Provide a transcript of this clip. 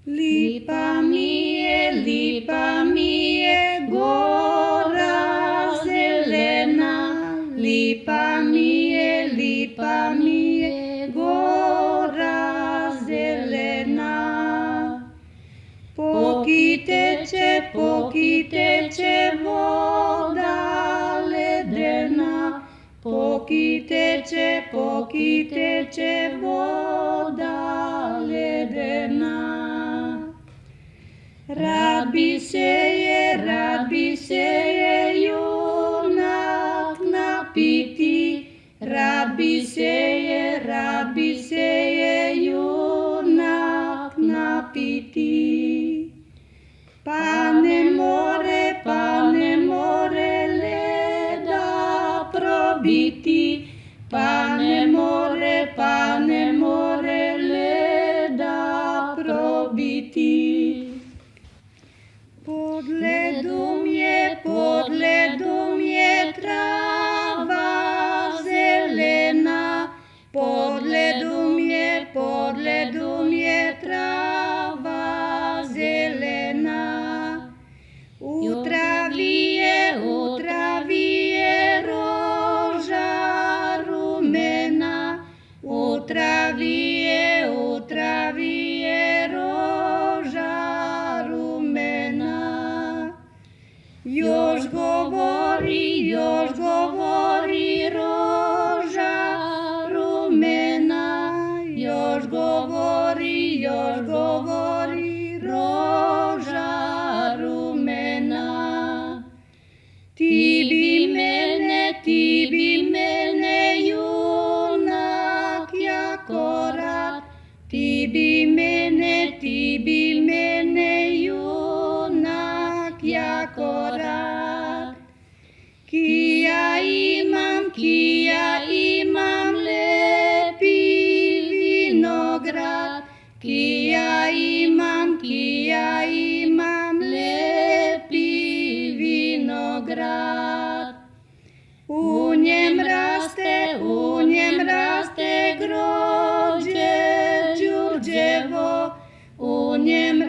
Lipa mi je gora zelena, lipa mi je gora zelena. Poki teče voda ledena, poki teče voda ledena. Rad bi se junak napiti, rad bi se junak napiti. Pa ne more leda probiti, pa ne more leda probiti. Pod ledom je trava zelena, pod ledom je trava zelena. U travi je roža rumena, u travi je roža rumena. Još govori roža rumena, još govori roža rumena. Ti bi mene junak jako rad, ti bi mene junak jako rad. Kija imam lepi vinograd, kija imam lepi vinograd. U njem raste grožđe đurđevo, u njem